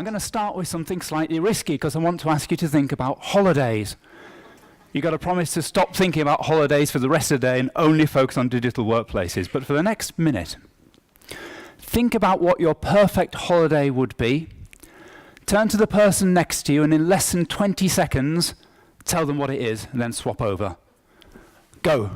going to start with something slightly risky because I want to ask you to think about holidays. You've got to promise to stop thinking about holidays for the rest of the day and only focus on digital workplaces. But for the next minute, think about what your perfect holiday would be. Turn to the person next to you and in less than 20 seconds, tell them what it is and then swap over. Go.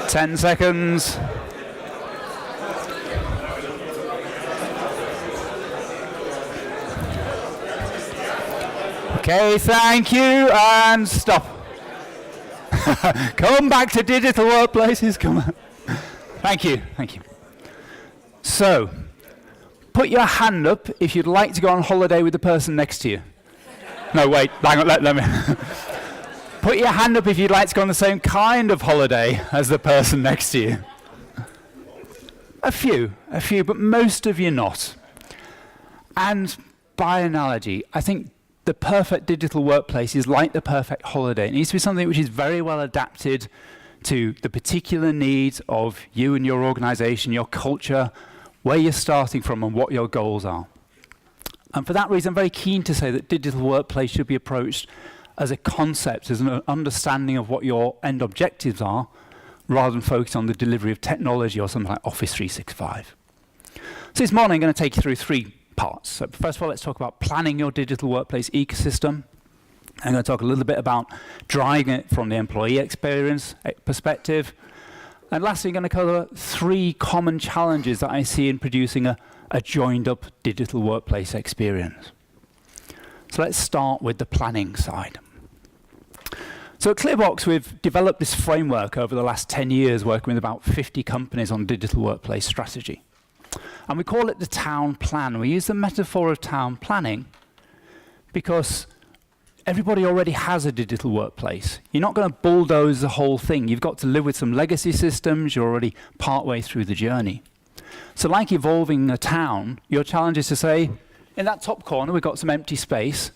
Ten seconds. Okay, thank you, and stop. Come back to digital workplaces, come on. Thank you, thank you. So, put your hand up if you'd like to go on holiday with the person next to you. No, wait, hang on, let me. Put your hand up if you'd like to go on the same kind of holiday as the person next to you. A few, but most of you not. And by analogy, I think the perfect digital workplace is like the perfect holiday. It needs to be something which is very well adapted to the particular needs of you and your organization, your culture, where you're starting from and what your goals are. And for that reason, I'm very keen to say that digital workplace should be approached as a concept, as an understanding of what your end objectives are, rather than focus on the delivery of technology or something like Office 365. So this morning I'm going to take you through three parts. So first of all, let's talk about planning your digital workplace ecosystem. I'm going to talk a little bit about driving it from the employee experience perspective. And lastly, I'm going to cover three common challenges that I see in producing a joined up digital workplace experience. So let's start with the planning side. So at ClearBox, we've developed this framework over the last 10 years, working with about 50 companies on digital workplace strategy. And we call it the town plan. We use the metaphor of town planning because everybody already has a digital workplace. You're not going to bulldoze the whole thing. You've got to live with some legacy systems. You're already partway through the journey. So like evolving a town, your challenge is to say, in that top corner, we've got some empty space.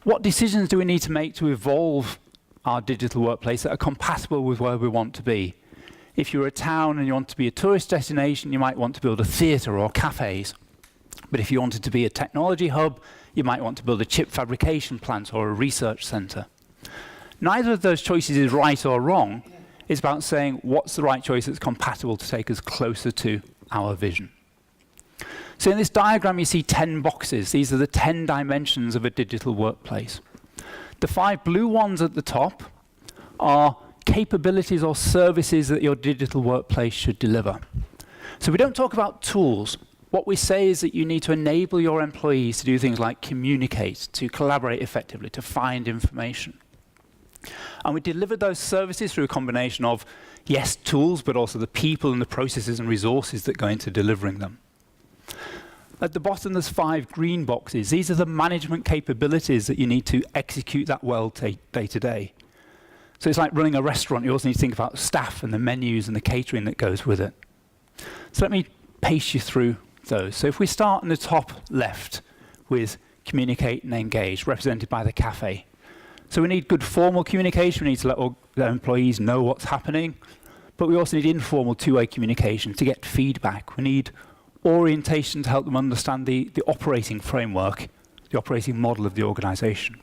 What decisions do we need to make to evolve our digital workplace that are compatible with where we want to be? If you're a town and you want to be a tourist destination, you might want to build a theatre or cafes. But if you wanted to be a technology hub, you might want to build a chip fabrication plant or a research centre. Neither of those choices is right or wrong. It's about saying what's the right choice that's compatible to take us closer to our vision. So in this diagram, you see 10 boxes. These are the 10 dimensions of a digital workplace. The 5 blue ones at the top are capabilities or services that your digital workplace should deliver. So we don't talk about tools. What we say is that you need to enable your employees to do things like communicate, to collaborate effectively, to find information. And we deliver those services through a combination of, yes, tools, but also the people and the processes and resources that go into delivering them. At the bottom, there's 5 green boxes. These are the management capabilities that you need to execute that well day to day. So it's like running a restaurant. You also need to think about staff and the menus and the catering that goes with it. So let me pace you through those. So if we start in the top left with communicate and engage, represented by the cafe. So we need good formal communication. We need to let all the employees know what's happening. But we also need informal two-way communication to get feedback. We need orientation to help them understand the operating framework, the operating model of the organization.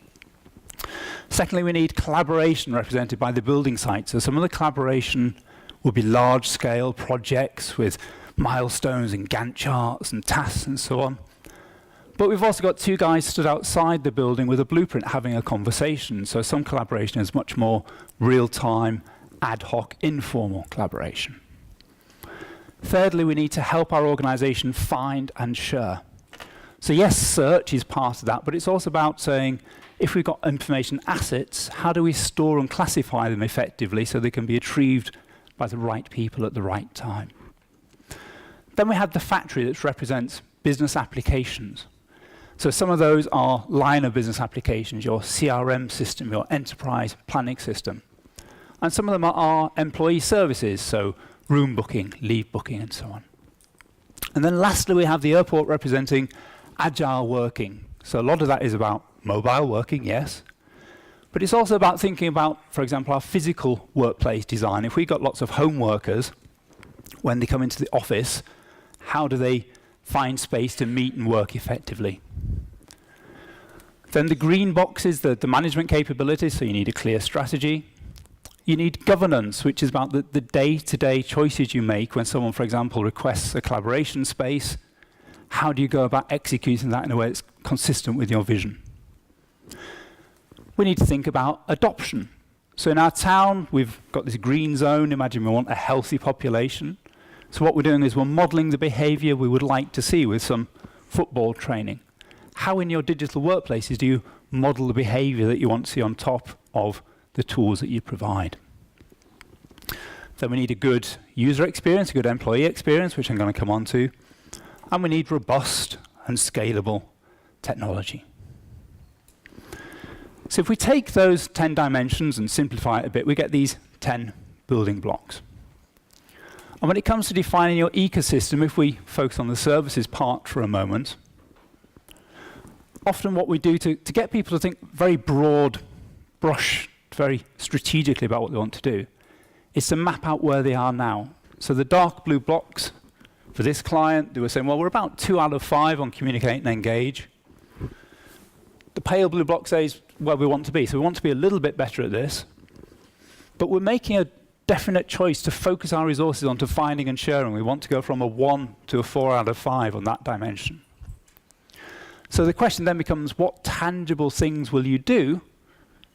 Secondly, we need collaboration represented by the building site. So some of the collaboration will be large-scale projects with milestones and Gantt charts and tasks and so on. But we've also got 2 guys stood outside the building with a blueprint having a conversation. So some collaboration is much more real-time, ad hoc, informal collaboration. Thirdly, we need to help our organization find and share. So yes, search is part of that, but it's also about saying, if we've got information assets, how do we store and classify them effectively so they can be retrieved by the right people at the right time? Then we have the factory that represents business applications. So some of those are line of business applications, your CRM system, your enterprise planning system. And some of them are employee services, so room booking, leave booking, and so on. And then lastly, we have the airport representing Agile Working. So a lot of that is about mobile working, yes. But it's also about thinking about, for example, our physical workplace design. If we've got lots of home workers, when they come into the office, how do they find space to meet and work effectively? Then the green box is the management capabilities, so you need a clear strategy. You need governance, which is about the day-to-day choices you make when someone, for example, requests a collaboration space. How do you go about executing that in a way that's consistent with your vision? We need to think about adoption. So in our town, we've got this green zone. Imagine we want a healthy population. So what we're doing is we're modeling the behavior we would like to see with some football training. How in your digital workplaces do you model the behavior that you want to see on top of the tools that you provide? Then we need a good user experience, a good employee experience, which I'm going to come on to. And we need robust and scalable technology. So if we take those 10 dimensions and simplify it a bit, we get these 10 building blocks. And when it comes to defining your ecosystem, if we focus on the services part for a moment, often what we do to get people to think very broad brush, very strategically about what they want to do, is to map out where they are now. So the dark blue blocks, for this client, they were saying, well, we're about 2 out of 5 on communicate and engage. The pale blue block says where we want to be. So we want to be a little bit better at this. But we're making a definite choice to focus our resources onto finding and sharing. We want to go from a 1 to a 4 out of 5 on that dimension. So the question then becomes, what tangible things will you do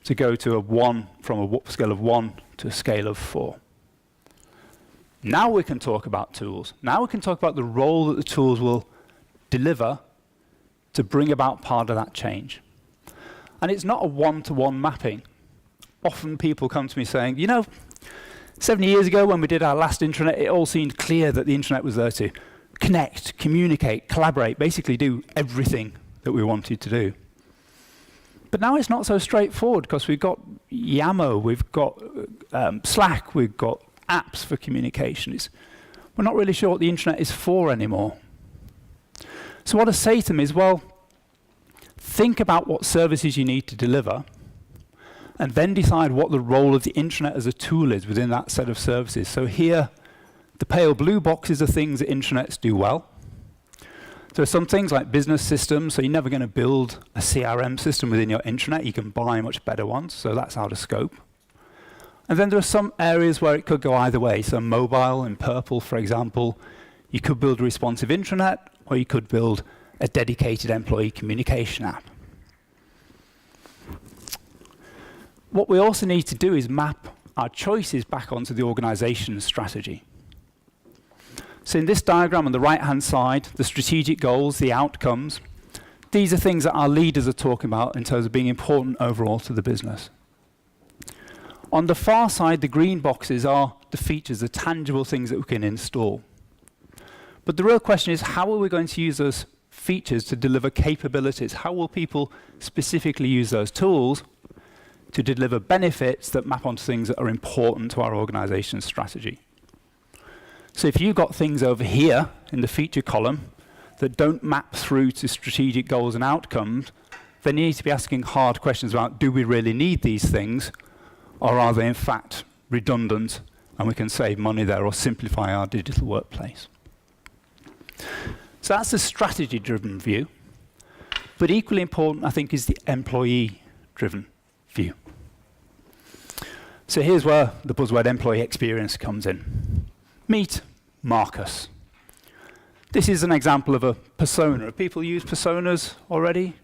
to go to a 1, from a scale of 1 to a scale of 4? Now we can talk about tools. Now we can talk about the role that the tools will deliver to bring about part of that change. And it's not a one-to-one mapping. Often people come to me saying, you know, 70 years ago when we did our last intranet, it all seemed clear that the intranet was there to connect, communicate, collaborate, basically do everything that we wanted to do. But now it's not so straightforward because we've got Yammer, we've got Slack, we've got apps for communication. We're not really sure what the internet is for anymore. So what I say to them is, well, think about what services you need to deliver and then decide what the role of the intranet as a tool is within that set of services. So here, the pale blue boxes are things that intranets do well. There are some things like business systems, so you're never going to build a CRM system within your intranet. You can buy much better ones, so that's out of scope. And then there are some areas where it could go either way. So mobile, in purple, for example, you could build a responsive intranet, or you could build a dedicated employee communication app. What we also need to do is map our choices back onto the organization's strategy. So in this diagram on the right-hand side, the strategic goals, the outcomes, these are things that our leaders are talking about in terms of being important overall to the business. On the far side, the green boxes are the features, the tangible things that we can install. But the real question is, how are we going to use those features to deliver capabilities? How will people specifically use those tools to deliver benefits that map onto things that are important to our organization's strategy? So if you've got things over here in the feature column that don't map through to strategic goals and outcomes, then you need to be asking hard questions about, do we really need these things, or are they in fact redundant and we can save money there or simplify our digital workplace? So that's a strategy-driven view. But equally important, I think, is the employee-driven view. So here's where the buzzword employee experience comes in. Meet Marcus. This is an example of a persona. Have people used personas already?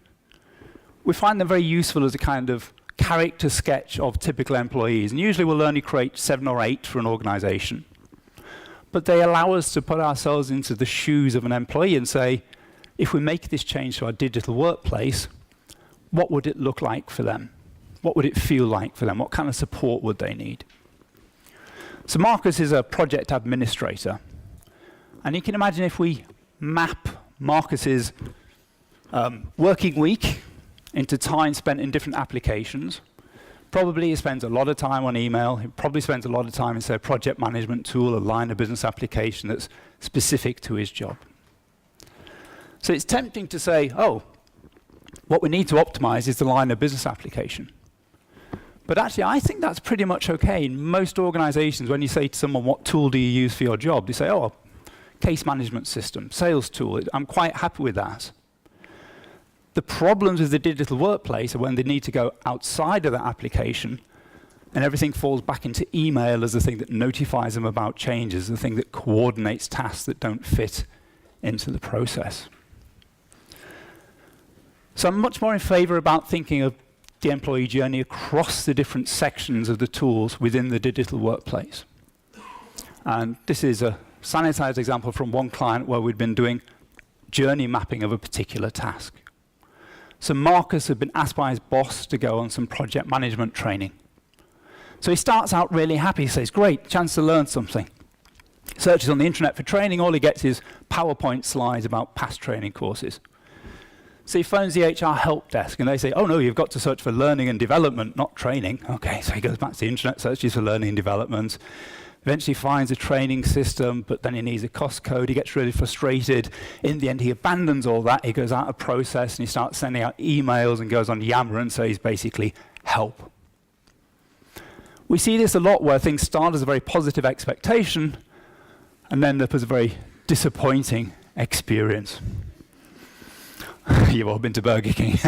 We find them very useful as a kind of character sketch of typical employees. And usually we'll only create 7 or 8 for an organization. But they allow us to put ourselves into the shoes of an employee and say, if we make this change to our digital workplace, what would it look like for them? What would it feel like for them? What kind of support would they need? So Marcus is a project administrator. And you can imagine if we map Marcus's working week into time spent in different applications. Probably he spends a lot of time on email. He probably spends a lot of time in, say, a project management tool, a line of business application that's specific to his job. So it's tempting to say, oh, what we need to optimize is the line of business application. But actually, I think that's pretty much okay. In most organizations, when you say to someone, what tool do you use for your job? They say, oh, case management system, sales tool. I'm quite happy with that. The problems with the digital workplace are when they need to go outside of that application and everything falls back into email as the thing that notifies them about changes, the thing that coordinates tasks that don't fit into the process. So I'm much more in favor about thinking of the employee journey across the different sections of the tools within the digital workplace. And this is a sanitized example from one client where we'd been doing journey mapping of a particular task. So Marcus had been asked by his boss to go on some project management training. So he starts out really happy. He says, great, chance to learn something. Searches on the intranet for training. All he gets is PowerPoint slides about past training courses. So he phones the HR help desk, and they say, oh, no, you've got to search for learning and development, not training. OK, so he goes back to the internet, searches for learning and development. Eventually finds a training system, but then he needs a cost code. He gets really frustrated. In the end, he abandons all that. He goes out of process, and he starts sending out emails and goes on Yammer and says, basically, help. We see this a lot where things start as a very positive expectation, and then there's a very disappointing experience. You've all been to Burger King.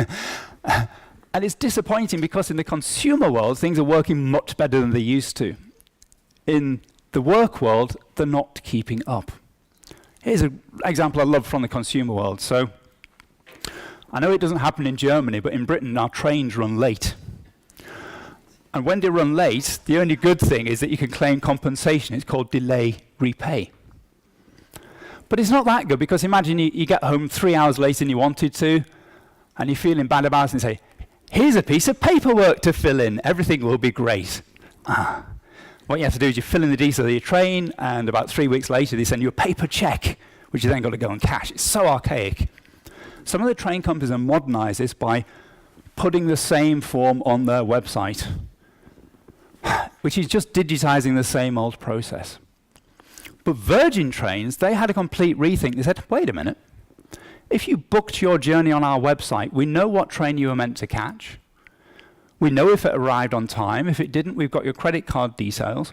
And it's disappointing because in the consumer world, things are working much better than they used to. In the work world, they're not keeping up. Here's an example I love from the consumer world. So I know it doesn't happen in Germany, but in Britain, our trains run late. And when they run late, the only good thing is that you can claim compensation. It's called delay repay. But it's not that good, because imagine you get home 3 hours later than you wanted to, and you're feeling bad about it, and say, here's a piece of paperwork to fill in. Everything will be great. What you have to do is you fill in the details of your train, and about 3 weeks later, they send you a paper check, which you then got to go and cash. It's so archaic. Some of the train companies have modernized this by putting the same form on their website, which is just digitizing the same old process. But Virgin Trains, they had a complete rethink. They said, wait a minute. If you booked your journey on our website, we know what train you were meant to catch. We know if it arrived on time. If it didn't, we've got your credit card details.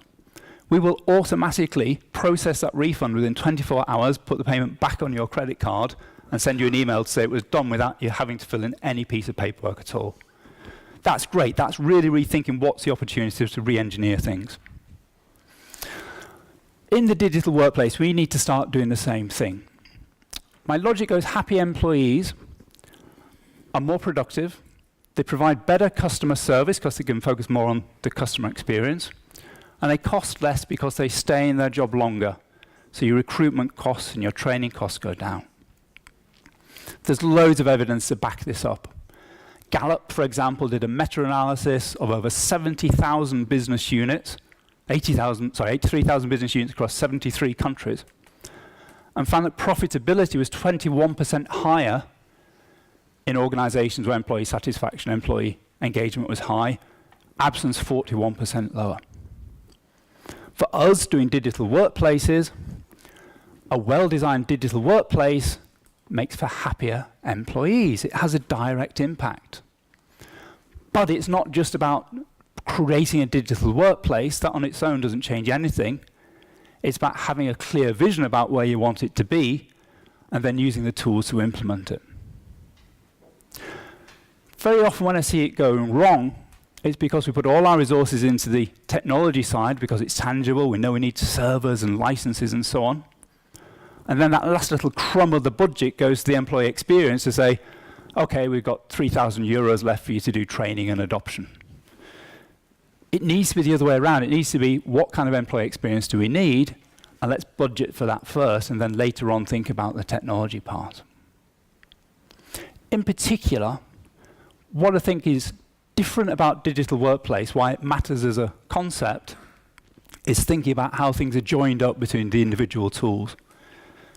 We will automatically process that refund within 24 hours, put the payment back on your credit card, and send you an email to say it was done without you having to fill in any piece of paperwork at all. That's great. That's really rethinking what's the opportunity to re-engineer things. In the digital workplace, we need to start doing the same thing. My logic goes, happy employees are more productive. They provide better customer service because they can focus more on the customer experience. And they cost less because they stay in their job longer. So your recruitment costs and your training costs go down. There's loads of evidence to back this up. Gallup, for example, did a meta-analysis of over 70,000 business units, 83,000 business units across 73 countries, and found that profitability was 21% higher in organizations where employee satisfaction, employee engagement was high, absence 41% lower. For us doing digital workplaces, a well-designed digital workplace makes for happier employees. It has a direct impact. But it's not just about creating a digital workplace. That on its own doesn't change anything. It's about having a clear vision about where you want it to be and then using the tools to implement it. Very often when I see it going wrong, it's because we put all our resources into the technology side because it's tangible. We know we need servers and licenses and so on. And then that last little crumb of the budget goes to the employee experience to say, OK, we've got 3,000 euros left for you to do training and adoption. It needs to be the other way around. It needs to be, what kind of employee experience do we need? And let's budget for that first, and then later on think about the technology part. In particular, what I think is different about digital workplace, why it matters as a concept, is thinking about how things are joined up between the individual tools.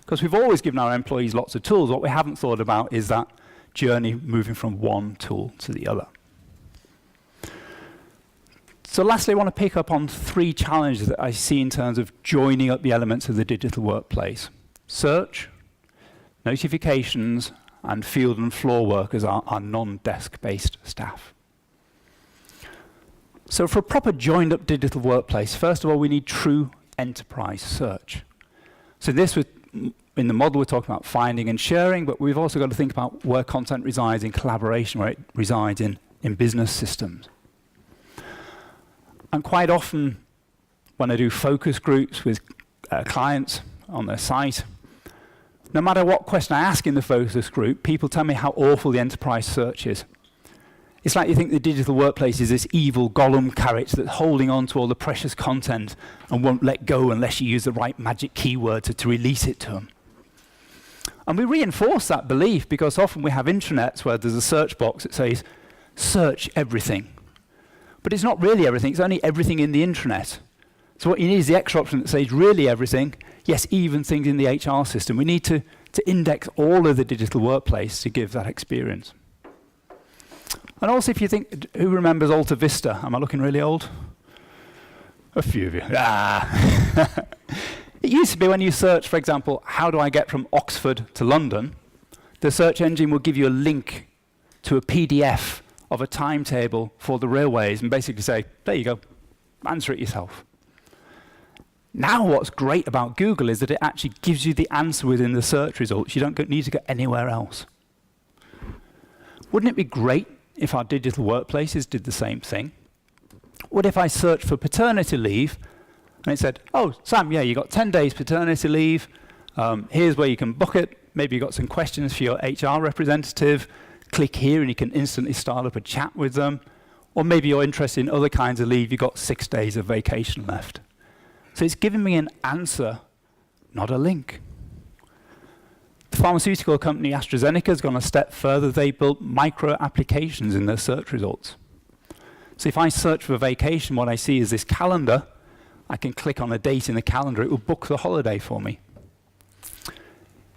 Because we've always given our employees lots of tools. What we haven't thought about is that journey moving from one tool to the other. So lastly, I want to pick up on 3 challenges that I see in terms of joining up the elements of the digital workplace. Search, notifications, and field and floor workers are non-desk-based staff. So for a proper joined-up digital workplace, first of all, we need true enterprise search. So in the model, we're talking about finding and sharing, but we've also got to think about where content resides in collaboration, where it resides in business systems. And quite often, when I do focus groups with clients on their site, no matter what question I ask in the focus group, people tell me how awful the enterprise search is. It's like you think the digital workplace is this evil Gollum character that's holding on to all the precious content and won't let go unless you use the right magic keyword to release it to them. And we reinforce that belief because often we have intranets where there's a search box that says, search everything. But it's not really everything, it's only everything in the intranet. So what you need is the extra option that says really everything, yes, even things in the HR system. We need to index all of the digital workplace to give that experience. And also if you think, who remembers Alta Vista? Am I looking really old? A few of you. Ah. It used to be when you search, for example, how do I get from Oxford to London, the search engine will give you a link to a PDF of a timetable for the railways and basically say, there you go, answer it yourself. Now what's great about Google is that it actually gives you the answer within the search results. You don't need to go anywhere else. Wouldn't it be great if our digital workplaces did the same thing? What if I searched for paternity leave and it said, oh, Sam, yeah, you got 10 days paternity leave. Here's where you can book it. Maybe you've got some questions for your HR representative. Click here and you can instantly start up a chat with them. Or maybe you're interested in other kinds of leave. You've got 6 days of vacation left. So it's giving me an answer, not a link. The pharmaceutical company AstraZeneca has gone a step further. They built micro applications in their search results. So if I search for vacation, what I see is this calendar. I can click on a date in the calendar. It will book the holiday for me.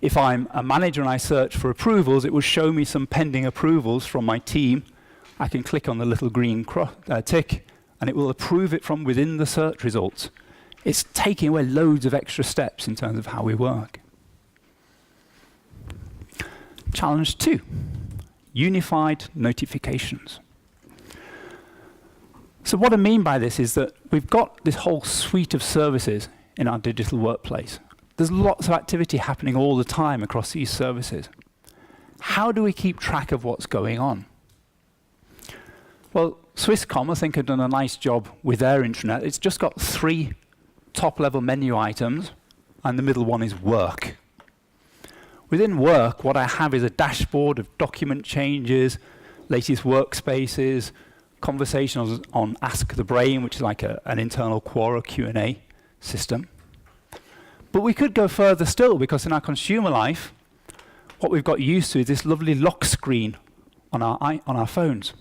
If I'm a manager and I search for approvals, it will show me some pending approvals from my team. I can click on the little green tick, and it will approve it from within the search results. It's taking away loads of extra steps in terms of how we work. Challenge 2, unified notifications. So what I mean by this is that we've got this whole suite of services in our digital workplace. There's lots of activity happening all the time across these services. How do we keep track of what's going on? Well, Swisscom, I think, have done a nice job with their intranet. It's just got 3 top-level menu items, and the middle one is work. Within work, what I have is a dashboard of document changes, latest workspaces, conversations on Ask the Brain, which is like an internal Quora Q&A system. But we could go further still, because in our consumer life, what we've got used to is this lovely lock screen on our phones.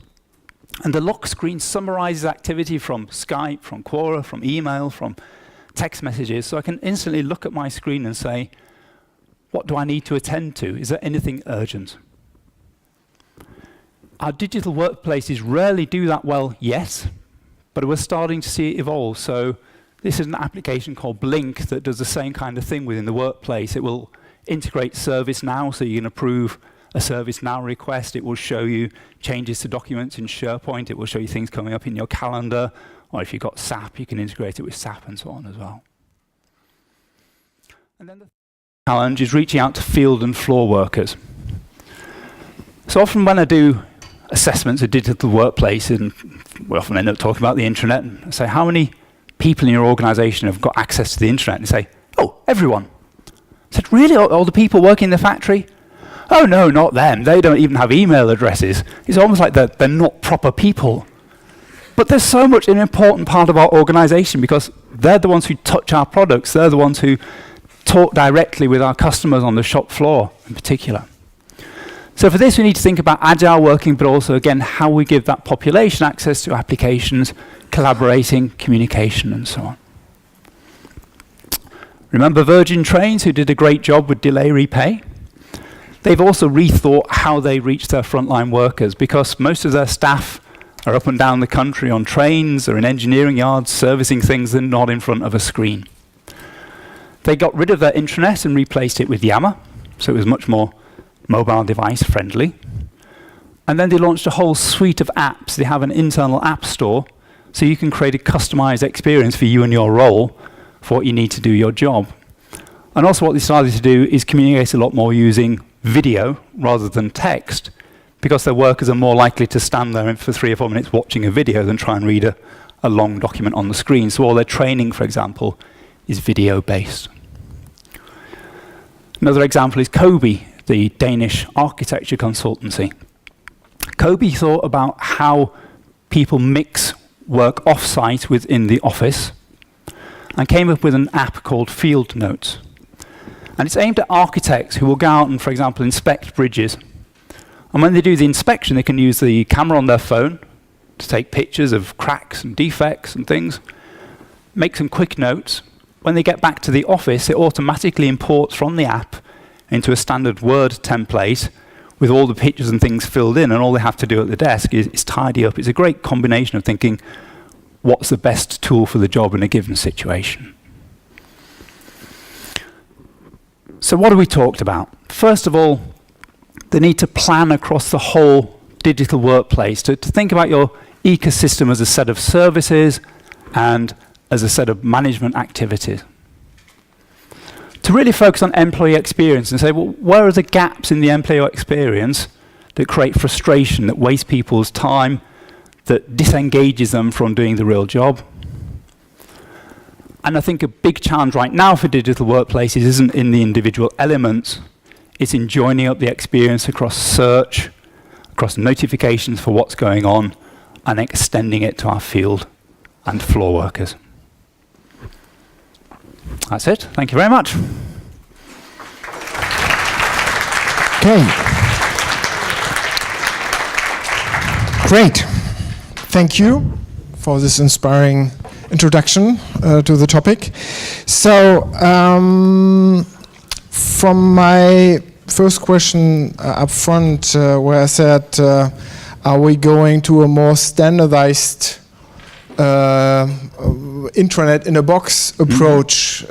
And the lock screen summarizes activity from Skype, from Quora, from email, from text messages, so I can instantly look at my screen and say, what do I need to attend to? Is there anything urgent? Our digital workplaces rarely do that well yet, but we're starting to see it evolve. So this is an application called Blink that does the same kind of thing within the workplace. It will integrate ServiceNow, so you can approve a ServiceNow request. It will show you changes to documents in SharePoint. It will show you things coming up in your calendar. Or if you've got SAP, you can integrate it with SAP and so on as well. And then the challenge is reaching out to field and floor workers. So often when I do assessments of digital workplaces, and we often end up talking about the intranet, and I say, how many people in your organization have got access to the internet? And they say, oh, everyone. I said, really? All the people working in the factory? Oh, no, not them. They don't even have email addresses. It's almost like they're not proper people. But there's so much an important part of our organization because they're the ones who touch our products. They're the ones who talk directly with our customers on the shop floor in particular. So for this, we need to think about agile working, but also, again, how we give that population access to applications, collaborating, communication, and so on. Remember Virgin Trains, who did a great job with delay repay? They've also rethought how they reach their frontline workers, because most of their staff are up and down the country on trains or in engineering yards servicing things that are not in front of a screen. They got rid of their intranet and replaced it with Yammer, so it was much more mobile device friendly. And then they launched a whole suite of apps. They have an internal app store, so you can create a customized experience for you and your role for what you need to do your job. And also what they started to do is communicate a lot more using video rather than text, because their workers are more likely to stand there for 3 or 4 minutes watching a video than try and read a long document on the screen. So all their training, for example, is video-based. Another example is Coby, the Danish architecture consultancy. Coby thought about how people mix work off-site within the office and came up with an app called Field Notes. And it's aimed at architects who will go out and, for example, inspect bridges. And when they do the inspection, they can use the camera on their phone to take pictures of cracks and defects and things, make some quick notes. When they get back to the office, it automatically imports from the app into a standard Word template with all the pictures and things filled in, and all they have to do at the desk is tidy up. It's a great combination of thinking, what's the best tool for the job in a given situation? So what have we talked about? First of all, the need to plan across the whole digital workplace, to think about your ecosystem as a set of services and as a set of management activities. To really focus on employee experience and say, well, where are the gaps in the employee experience that create frustration, that waste people's time, that disengages them from doing the real job? And I think a big challenge right now for digital workplaces isn't in the individual elements, it's in joining up the experience across search, across notifications for what's going on, and extending it to our field and floor workers. That's it. Thank you very much. Okay. Great. Thank you for this inspiring introduction to the topic. So, from my first question up front, where I said, are we going to a more standardized intranet in a box approach?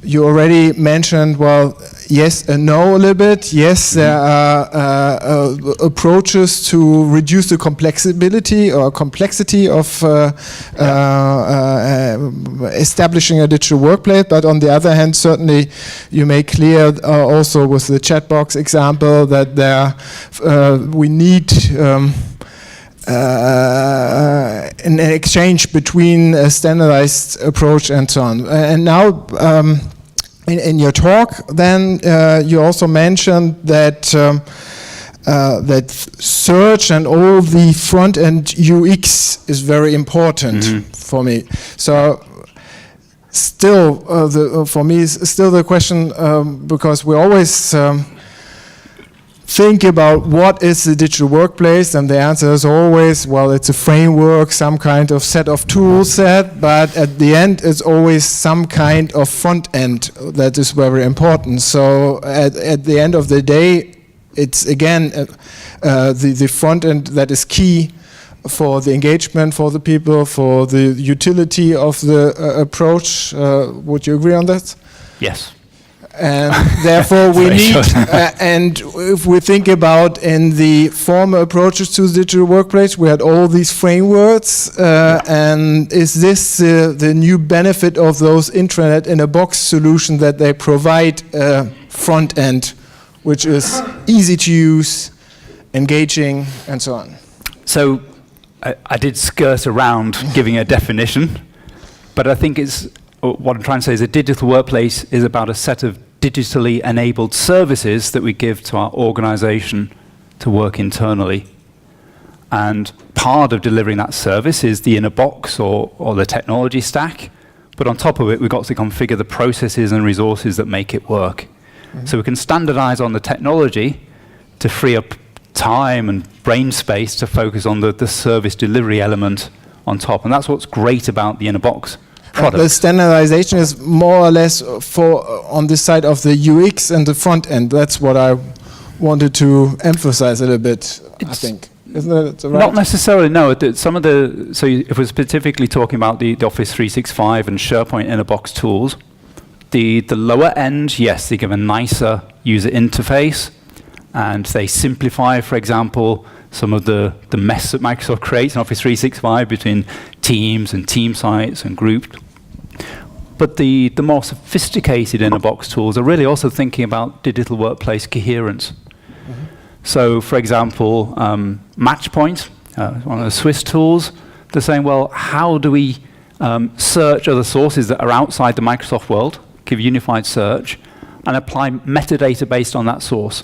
You already mentioned, well, yes and no a little bit. Yes, there are approaches to reduce the complexity of establishing a digital workplace. But on the other hand, certainly you make clear also with the chat box example that we need an exchange between a standardized approach and so on. And now, in your talk, then you also mentioned that that search and all the front-end UX is very important for me. So, still, for me, is still the question, because we always think about what is the digital workplace, and the answer is always, well, it's a framework, some kind of set of tool set, but at the end it's always some kind of front end that is very important. So at the end of the day, it's again the front end that is key for the engagement, for the people, for the utility of the approach. Would you agree on that? Yes. And therefore we need, and if we think about in the former approaches to the digital workplace, we had all these frameworks, and is this the new benefit of those intranet in a box solution, that they provide a front end which is easy to use, engaging, and so on? So I did skirt around giving a definition, but I think it's, what I'm trying to say is a digital workplace is about a set of digitally enabled services that we give to our organization to work internally. And part of delivering that service is the inner box or the technology stack. But on top of it, we've got to configure the processes and resources that make it work. So we can standardize on the technology to free up time and brain space to focus on the service delivery element on top. And that's what's great about the inner box product. The standardization is more or less for on the side of the UX and the front end. That's what I wanted to emphasize a little bit, I think. Isn't that right? Not necessarily, no. Some of the, so if we're specifically talking about the Office 365 and SharePoint inner-box tools, the lower end, yes, they give a nicer user interface, and they simplify, for example, some of the mess that Microsoft creates in Office 365 between teams and team sites and groups. But the more sophisticated inner-box tools are really also thinking about digital workplace coherence. Mm-hmm. So, for example, Matchpoint, one of the Swiss tools, they're saying, well, how do we search other sources that are outside the Microsoft world, give unified search, and apply metadata based on that source?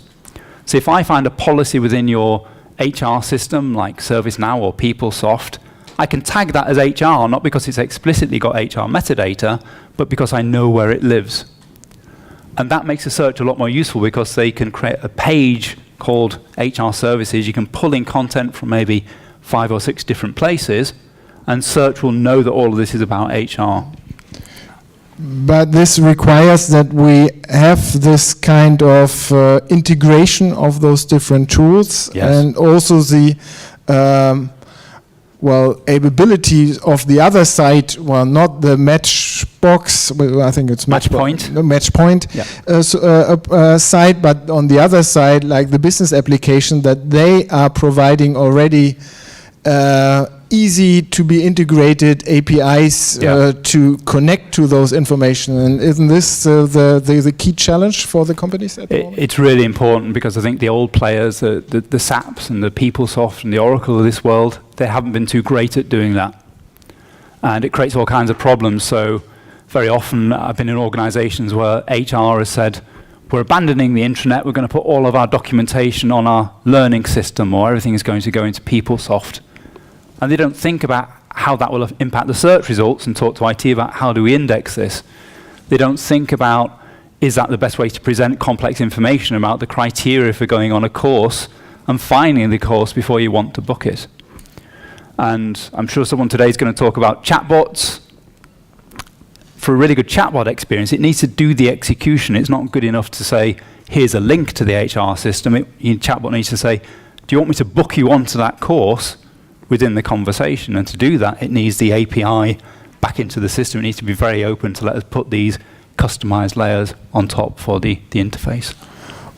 So if I find a policy within your HR system, like ServiceNow or PeopleSoft, I can tag that as HR, not because it's explicitly got HR metadata, but because I know where it lives. And that makes the search a lot more useful because they can create a page called HR Services. You can pull in content from maybe 5 or 6 different places, and search will know that all of this is about HR. But this requires that we have this kind of integration of those different tools, yes, and also the ability of the other side. Well, not the Matchbox. I think it's Matchpoint. Matchpoint Yeah. side, but on the other side, like the business application, that they are providing already easy to be integrated APIs to connect to those information. And isn't this the key challenge for the companies at the moment? It's really important because I think the old players, the SAPs and the PeopleSoft and the Oracle of this world, they haven't been too great at doing that. And it creates all kinds of problems. So very often I've been in organizations where HR has said, we're abandoning the intranet, we're going to put all of our documentation on our learning system, or everything is going to go into PeopleSoft. And they don't think about how that will impact the search results and talk to IT about how do we index this. They don't think about, is that the best way to present complex information about the criteria for going on a course and finding the course before you want to book it. And I'm sure someone today is going to talk about chatbots. For a really good chatbot experience, it needs to do the execution. It's not good enough to say, here's a link to the HR system. Chatbot needs to say, do you want me to book you onto that course within the conversation? And to do that, it needs the API back into the system. It needs to be very open to let us put these customized layers on top for the interface.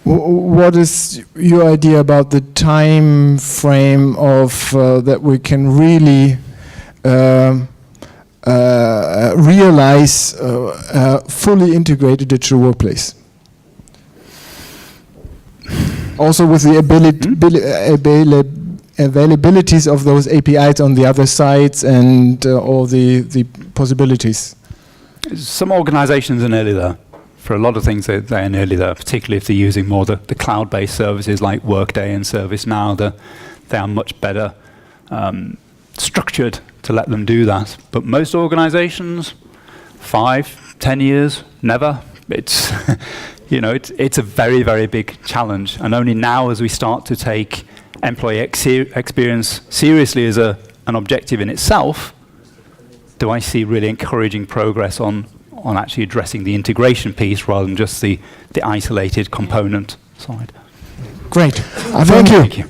What is your idea about the time frame of that we can really realize a fully integrated digital workplace? Also with the availabilities of those APIs on the other sides and all the possibilities. Some organizations are nearly there. For a lot of things, they are nearly there, particularly if they're using more the cloud-based services like Workday and ServiceNow. They are much better structured to let them do that. But most organizations, 5, 10 years, never. It's, it's a very, very big challenge. And only now, as we start to take employee experience seriously as an objective in itself, do I see really encouraging progress on actually addressing the integration piece rather than just the isolated component side. Great. Thank you. Thank you.